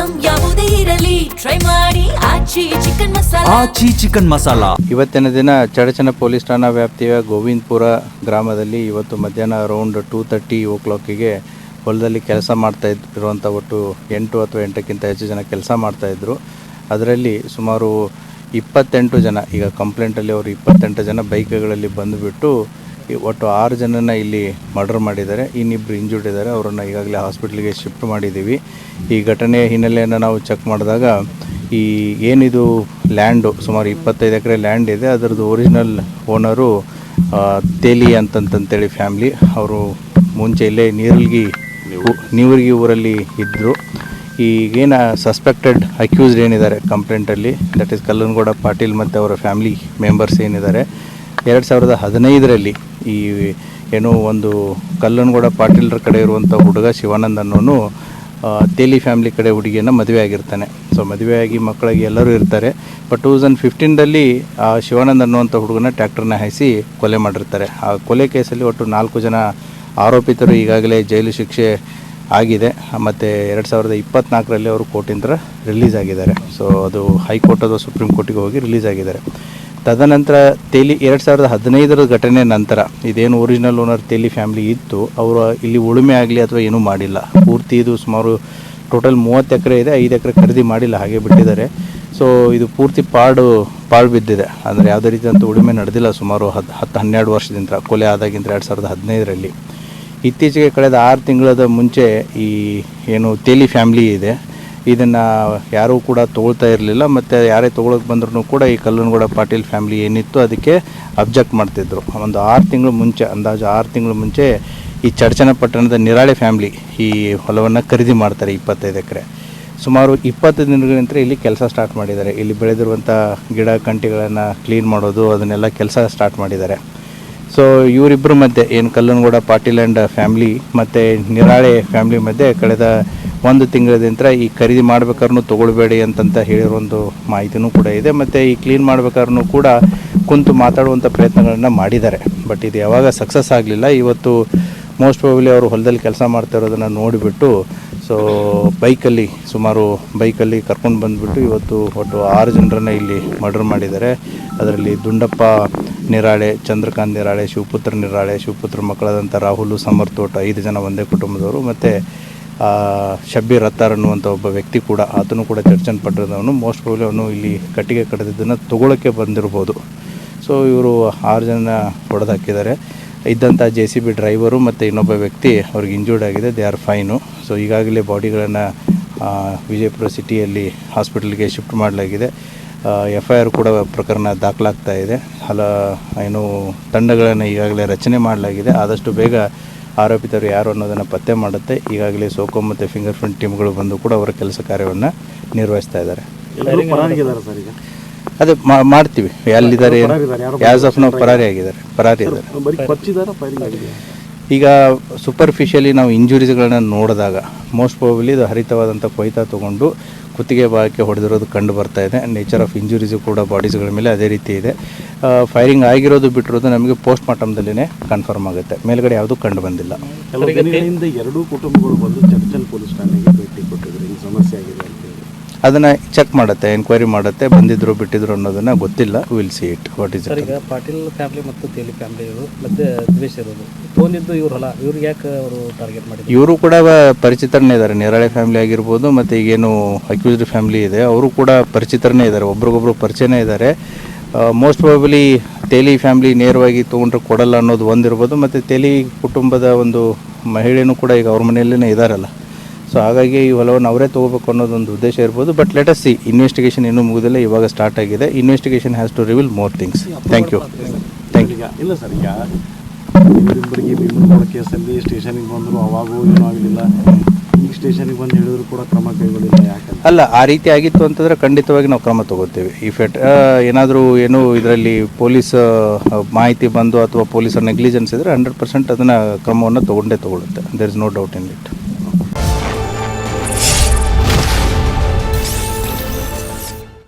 Item ಯಾವುದೇ ಇರಲಿ try ಮಾಡಿ ಆಚಿ ಚಿಕನ್ ಮಸಾಲಾ. ಇವತ್ತಿನ ದಿನ ಚಡಚಣ ಪೊಲೀಸ್ ಠಾಣಾ ವ್ಯಾಪ್ತಿಯ ಗೋವಿಂದಪುರ ಗ್ರಾಮದಲ್ಲಿ ಇವತ್ತು ಮಧ್ಯಾಹ್ನ ಅರೌಂಡ್ 2:30 ಓ ಕ್ಲಾಕಿಗೆ ಹೊಲದಲ್ಲಿ ಕೆಲಸ ಮಾಡ್ತಾ ಇರುವಂಥ ಒಟ್ಟು 8 ಅಥವಾ 8ಕ್ಕಿಂತ ಹೆಚ್ಚು ಜನ ಕೆಲಸ ಮಾಡ್ತಾಯಿದ್ರು. ಅದರಲ್ಲಿ ಸುಮಾರು 28 ಜನ, ಈಗ ಕಂಪ್ಲೇಂಟಲ್ಲಿ ಅವರು 28 ಜನ ಬೈಕ್ಗಳಲ್ಲಿ ಬಂದುಬಿಟ್ಟು ಒಟ್ಟು 6 ಜನನ ಇಲ್ಲಿ ಮರ್ಡರ್ ಮಾಡಿದ್ದಾರೆ. ಇನ್ನಿಬ್ಬರು ಇಂಜೂರ್ಡ್ ಇದ್ದಾರೆ. ಅವರನ್ನು ಈಗಾಗಲೇ ಹಾಸ್ಪಿಟ್ಲಿಗೆ ಶಿಫ್ಟ್ ಮಾಡಿದ್ದೀವಿ. ಈ ಘಟನೆಯ ಹಿನ್ನೆಲೆಯನ್ನು ನಾವು ಚೆಕ್ ಮಾಡಿದಾಗ ಈ ಏನಿದು ಲ್ಯಾಂಡು ಸುಮಾರು 25 ಎಕರೆ ಲ್ಯಾಂಡ್ ಇದೆ, ಅದರದ್ದು ಒರಿಜಿನಲ್ ಓನರು ತೇಲಿ ಅಂತಂತೇಳಿ ಫ್ಯಾಮ್ಲಿ. ಅವರು ಮುಂಚೆ ಇಲ್ಲೇ ನೀವರ್ಗಿ ಊರಲ್ಲಿ ಇದ್ದರು. ಈಗೇನು ಸಸ್ಪೆಕ್ಟೆಡ್ ಅಕ್ಯೂಸ್ಡ್ ಏನಿದ್ದಾರೆ ಕಂಪ್ಲೇಂಟಲ್ಲಿ, ದಟ್ ಈಸ್ ಕಲ್ಲನಗೌಡ ಪಾಟೀಲ್ ಮತ್ತು ಅವರ ಫ್ಯಾಮಿಲಿ ಮೆಂಬರ್ಸ್ ಏನಿದ್ದಾರೆ, 2015ರಲ್ಲಿ ಈ ಏನು ಒಂದು ಕಲ್ಲನಗೌಡ ಪಾಟೀಲ್ರ ಕಡೆ ಇರುವಂಥ ಹುಡುಗ ಶಿವಾನಂದ್ ಅನ್ನೋನು ತೇಲಿ ಫ್ಯಾಮ್ಲಿ ಕಡೆ ಹುಡುಗಿಯನ್ನು ಮದುವೆ ಆಗಿರ್ತಾನೆ. ಸೊ ಮದುವೆಯಾಗಿ ಮಕ್ಕಳಿಗೆ ಎಲ್ಲರೂ ಇರ್ತಾರೆ. ಬಟ್ 2015ರಲ್ಲಿ ಆ ಶಿವಾನಂದ್ ಅನ್ನುವಂಥ ಹುಡುಗನ ಟ್ರ್ಯಾಕ್ಟರ್ನ ಹಾಯಿಸಿ ಕೊಲೆ ಮಾಡಿರ್ತಾರೆ. ಆ ಕೊಲೆ ಕೇಸಲ್ಲಿ ಒಟ್ಟು 4 ಜನ ಆರೋಪಿತರು ಈಗಾಗಲೇ ಜೈಲು ಶಿಕ್ಷೆ ಆಗಿದೆ. ಮತ್ತು 2024ರಲ್ಲಿ ಅವರು ಕೋರ್ಟಿಂದ ರಿಲೀಸ್ ಆಗಿದ್ದಾರೆ. ಸೊ ಅದು ಹೈಕೋರ್ಟ್ ಅಥವಾ ಸುಪ್ರೀಂ ಕೋರ್ಟಿಗೆ ಹೋಗಿ ರಿಲೀಸ್ ಆಗಿದ್ದಾರೆ. ತದನಂತರ ತೇಲಿ 2015ರ ಘಟನೆ ನಂತರ ಇದೇನು ಒರಿಜಿನಲ್ ಓನರ್ ತೇಲಿ ಫ್ಯಾಮ್ಲಿ ಇತ್ತು, ಅವರು ಇಲ್ಲಿ ಉಳುಮೆ ಆಗಲಿ ಅಥವಾ ಏನೂ ಮಾಡಿಲ್ಲ. ಪೂರ್ತಿ ಇದು ಸುಮಾರು ಟೋಟಲ್ 30 ಎಕರೆ ಇದೆ, 5 ಎಕರೆ ಖರೀದಿ ಮಾಡಿಲ್ಲ, ಹಾಗೆ ಬಿಟ್ಟಿದ್ದಾರೆ. ಸೊ ಇದು ಪೂರ್ತಿ ಪಾಳು ಬಿದ್ದಿದೆ. ಅಂದರೆ ಯಾವುದೇ ರೀತಿಯಂಥ ಉಳುಮೆ ನಡೆದಿಲ್ಲ ಸುಮಾರು 10-12 ವರ್ಷದಿಂದ, ಕೊಲೆ ಆದಾಗಿಂದ 2015ರಲ್ಲಿ. ಇತ್ತೀಚೆಗೆ ಕಳೆದ 6 ತಿಂಗಳ ಮುಂಚೆ ಈ ಏನು ತೇಲಿ ಫ್ಯಾಮ್ಲಿ ಇದೆ, ಇದನ್ನು ಯಾರೂ ಕೂಡ ತೊಗೊಳ್ತಾ ಇರಲಿಲ್ಲ. ಮತ್ತು ಯಾರೇ ತೊಗೊಳಕ್ಕೆ ಬಂದ್ರೂ ಕೂಡ ಈ ಕಲ್ಲನಗೌಡ ಪಾಟೀಲ್ ಫ್ಯಾಮ್ಲಿ ಏನಿತ್ತು ಅದಕ್ಕೆ ಅಬ್ಜೆಕ್ಟ್ ಮಾಡ್ತಿದ್ರು. ಒಂದು 6 ತಿಂಗಳು ಮುಂಚೆ, ಅಂದಾಜು 6 ತಿಂಗಳು ಮುಂಚೆ ಈ ಚಡಚಣ ಪಟ್ಟಣದ ನಿರಾಳೆ ಫ್ಯಾಮ್ಲಿ ಈ ಹೊಲವನ್ನು ಖರೀದಿ ಮಾಡ್ತಾರೆ 25 ಎಕರೆ. ಸುಮಾರು 20 ದಿನಗಳಿಂದ ಇಲ್ಲಿ ಕೆಲಸ ಸ್ಟಾರ್ಟ್ ಮಾಡಿದ್ದಾರೆ. ಇಲ್ಲಿ ಬೆಳೆದಿರುವಂಥ ಗಿಡ ಕಂಟಿಗಳನ್ನು ಕ್ಲೀನ್ ಮಾಡೋದು, ಅದನ್ನೆಲ್ಲ ಕೆಲಸ ಸ್ಟಾರ್ಟ್ ಮಾಡಿದ್ದಾರೆ. ಸೊ ಇವರಿಬ್ಬರ ಮಧ್ಯೆ ಏನು ಕಲ್ಲನಗೌಡ ಪಾಟೀಲ್ ಆ್ಯಂಡ್ ಫ್ಯಾಮ್ಲಿ ಮತ್ತು ನಿರಾಳೆ ಫ್ಯಾಮ್ಲಿ ಮಧ್ಯೆ ಕಳೆದ 1 ತಿಂಗಳಿಂದ ಈ ಖರೀದಿ ಮಾಡ್ಬೇಕಾದ್ರೂ ತೊಗೊಳ್ಬೇಡಿ ಅಂತಂತ ಹೇಳಿರೋ ಒಂದು ಮಾಹಿತಿನೂ ಕೂಡ ಇದೆ. ಮತ್ತು ಈ ಕ್ಲೀನ್ ಮಾಡ್ಬೇಕಾದ್ರೂ ಕೂಡ ಕುಂತು ಮಾತಾಡುವಂಥ ಪ್ರಯತ್ನಗಳನ್ನು ಮಾಡಿದ್ದಾರೆ. ಬಟ್ ಇದು ಯಾವಾಗ ಸಕ್ಸಸ್ ಆಗಲಿಲ್ಲ. ಇವತ್ತು ಮೋಸ್ಟ್ ಪ್ರಾಬಬ್ಲಿ ಅವರು ಹೊಲದಲ್ಲಿ ಕೆಲಸ ಮಾಡ್ತಾ ಇರೋದನ್ನು ನೋಡಿಬಿಟ್ಟು ಸೊ ಬೈಕಲ್ಲಿ ಕರ್ಕೊಂಡು ಬಂದುಬಿಟ್ಟು ಇವತ್ತು ಒಟ್ಟು 6 ಜನರನ್ನು ಇಲ್ಲಿ ಮರ್ಡರ್ ಮಾಡಿದ್ದಾರೆ. ಅದರಲ್ಲಿ ದುಂಡಪ್ಪ ನಿರಾಳೆ, ಚಂದ್ರಕಾಂತ್ ನಿರಾಳೆ, ಶಿವಪುತ್ರ ನಿರಾಳೆ, ಶಿವಪುತ್ರ ಮಕ್ಕಳಾದಂಥ ರಾಹುಲ್, ಸಮರ್ಥ, ಒಟ್ಟು 5 ಜನ ಒಂದೇ ಕುಟುಂಬದವರು. ಮತ್ತು ಶಬ್ಬೀರ್ ಅತ್ತಾರ್ ಅನ್ನುವಂಥ ಒಬ್ಬ ವ್ಯಕ್ತಿ ಕೂಡ, ಆತನು ಕೂಡ ಚಡಚಣ ಪಟ್ಟಣದವನು. ಮೋಸ್ಟ್ ಪ್ರಾಬಬ್ಲಿ ಅವನು ಇಲ್ಲಿ ಕಟ್ಟಿಗೆ ಕಡಿದಿದ್ದನ್ನು ತೊಗೊಳಕ್ಕೆ ಬಂದಿರ್ಬೋದು. ಸೊ ಇವರು 6 ಜನ ಹೊಡೆದು ಹಾಕಿದ್ದಾರೆ. ಇದ್ದಂಥ JCB ಡ್ರೈವರು ಮತ್ತು ಇನ್ನೊಬ್ಬ ವ್ಯಕ್ತಿ ಅವ್ರಿಗೆ ಇಂಜೂರ್ಡ್ ಆಗಿದೆ. They are fine. ಸೊ ಈಗಾಗಲೇ ಬಾಡಿಗಳನ್ನು ವಿಜಯಪುರ ಸಿಟಿಯಲ್ಲಿ ಹಾಸ್ಪಿಟಲ್ಗೆ ಶಿಫ್ಟ್ ಮಾಡಲಾಗಿದೆ. FIR ಕೂಡ ಪ್ರಕರಣ ದಾಖಲಾಗ್ತಾ ಇದೆ. ಏನು ತಂಡಗಳನ್ನು ಈಗಾಗಲೇ ರಚನೆ ಮಾಡಲಾಗಿದೆ. ಆದಷ್ಟು ಬೇಗ ಆರೋಪಿತರು ಯಾರು ಅನ್ನೋದನ್ನು ಪತ್ತೆ ಮಾಡುತ್ತೆ. ಈಗಾಗಲೇ ಸೋಕೋ ಮತ್ತು ಫಿಂಗರ್ ಪ್ರಿಂಟ್ ಟೀಮ್ಗಳು ಬಂದು ಕೂಡ ಅವರ ಕೆಲಸ ಕಾರ್ಯವನ್ನು ನಿರ್ವಹಿಸ್ತಾ ಇದ್ದಾರೆ. ಅದೇ ಮಾಡ್ತೀವಿ, ಎಲ್ಲಿದ್ದಾರೆ ಆ್ಯಸ್ ಆಫ್ ನಾವು ಪರಾರಿ ಇದ್ದಾರೆ. ಈಗ ಸೂಪರ್ಫಿಷಿಯಲಿ ನಾವು ಇಂಜುರೀಸ್ಗಳನ್ನ ನೋಡಿದಾಗ ಮೋಸ್ಟ್ ಪ್ರಾಬಬ್ಲಿ ಇದು ಹರಿತವಾದಂಥ ಕೊಯ್ತಾ ತೊಗೊಂಡು ಕುತ್ತಿಗೆ ಭಾಗಕ್ಕೆ ಹೊಡೆದಿರೋದು ಕಂಡು ಬರ್ತಾ ಇದೆ. ನೇಚರ್ ಆಫ್ ಇಂಜುರೀಸು ಕೂಡ ಬಾಡೀಸ್ಗಳ ಮೇಲೆ ಅದೇ ರೀತಿ ಇದೆ. ಫೈರಿಂಗ್ ಆಗಿರೋದು ಬಿಟ್ಟಿರೋದು ನಮಗೆ ಪೋಸ್ಟ್ ಮಾರ್ಟಮ್ದಲ್ಲೇ ಕನ್ಫರ್ಮ್ ಆಗುತ್ತೆ. ಮೇಲ್ಗಡೆ ಯಾವುದೂ ಕಂಡು ಬಂದಿಲ್ಲ. ಎರಡೂ ಕುಟುಂಬಗಳು ಬಂದು ಚಡಚಣ ಪೊಲೀಸ್ ಠಾಣೆಗೆ ಭೇಟಿ ಕೊಟ್ಟಿದ್ರು. ಈ ಸಮಸ್ಯೆ ಆಗಿದೆ ಅಂತ ಅದನ್ನು ಚೆಕ್ ಮಾಡುತ್ತೆ, ಎನ್ಕ್ವೈರಿ ಮಾಡುತ್ತೆ. ಬಂದಿದ್ರು ಬಿಟ್ಟಿದ್ರು ಅನ್ನೋದನ್ನು ಗೊತ್ತಿಲ್ಲ. Will see it what is. ಈಗ ಪಾಟೀಲ್ ಫ್ಯಾಮಿಲಿ ಮತ್ತು ತೇಲಿ ಫ್ಯಾಮಿಲಿ ಮತ್ತೆ ದ್ವೇಷ ಇರೋದು ತೊಗೊಂಡಿದ್ದು ಇವರಲ್ಲ, ಇವ್ರಿಗೆ ಯಾಕೆ ಅವರು ಟಾರ್ಗೆಟ್ ಮಾಡಿದ್ರು? ಇವರು ಕೂಡ ಪರಿಚಿತರನ್ನೇ ಇದ್ದಾರೆ. ನಿರಾಳೆ ಫ್ಯಾಮಿಲಿ ಆಗಿರ್ಬೋದು ಮತ್ತು ಈಗೇನು ಅಕ್ಯೂಸ್ಡ್ ಫ್ಯಾಮಿಲಿ ಇದೆ ಅವರು ಕೂಡ ಪರಿಚಿತರನ್ನೇ ಇದ್ದಾರೆ, ಒಬ್ರಿಗೊಬ್ರು ಪರಿಚಯನೇ ಇದ್ದಾರೆ. ಮೋಸ್ಟ್ ಪ್ರಾಬಬ್ಲಿ ತೇಲಿ ಫ್ಯಾಮಿಲಿ ನೇರವಾಗಿ ತೊಗೊಂಡ್ರೆ ಕೊಡಲ್ಲ ಅನ್ನೋದು ಒಂದಿರ್ಬೋದು. ಮತ್ತು ತೇಲಿ ಕುಟುಂಬದ ಒಂದು ಮಹಿಳೆಯೂ ಕೂಡ ಈಗ ಅವ್ರ ಮನೆಯಲ್ಲೇ ಇದ್ದಾರಲ್ಲ. ಸೊ ಹಾಗಾಗಿ ಈ ಹೊಲವನ್ನು ಅವರೇ ತೊಗೋಬೇಕು ಅನ್ನೋದೊಂದು ಉದ್ದೇಶ ಇರ್ಬೋದು. But let us see, investigation ಇನ್ನೂ ಮುಗಿದಿಲ್ಲ, ಇವಾಗ ಸ್ಟಾರ್ಟ್ ಆಗಿದೆ. Investigation has to reveal more things. Thank you. ಇಲ್ಲ ಸರ್, ಈಗ ಇವರಿಬ್ಬರಿಗೆ ಭೀಮನಗೌಡ ಕೇಸಲ್ಲಿ ಸ್ಟೇಷನಿಗೆ ಬಂದರು, ಅವಾಗೂ ಏನೂ ಆಗಲಿಲ್ಲ. ಈಗ ಸ್ಟೇಷನಿಗೆ ಬಂದು ಹೇಳಿದ್ರು ಕೂಡ ಕ್ರಮ ಕೈಗೊಳ್ಳಿಲ್ಲ. ಯಾಕೆ ಅಲ್ಲ, ಆ ರೀತಿ ಆಗಿತ್ತು ಅಂತಂದರೆ ಖಂಡಿತವಾಗಿ ನಾವು ಕ್ರಮ ತೊಗೋತೀವಿ. ಇಫ್ ಏನಾದರೂ ಇದರಲ್ಲಿ ಪೊಲೀಸ್ ಮಾಹಿತಿ ಬಂದು ಅಥವಾ ಪೊಲೀಸರ ನೆಗ್ಲಿಜೆನ್ಸ್ ಇದ್ದರೆ 100% ಅದನ್ನು ಕ್ರಮವನ್ನು ತೊಗೊಳ್ಳುತ್ತೆ. There is no doubt in it.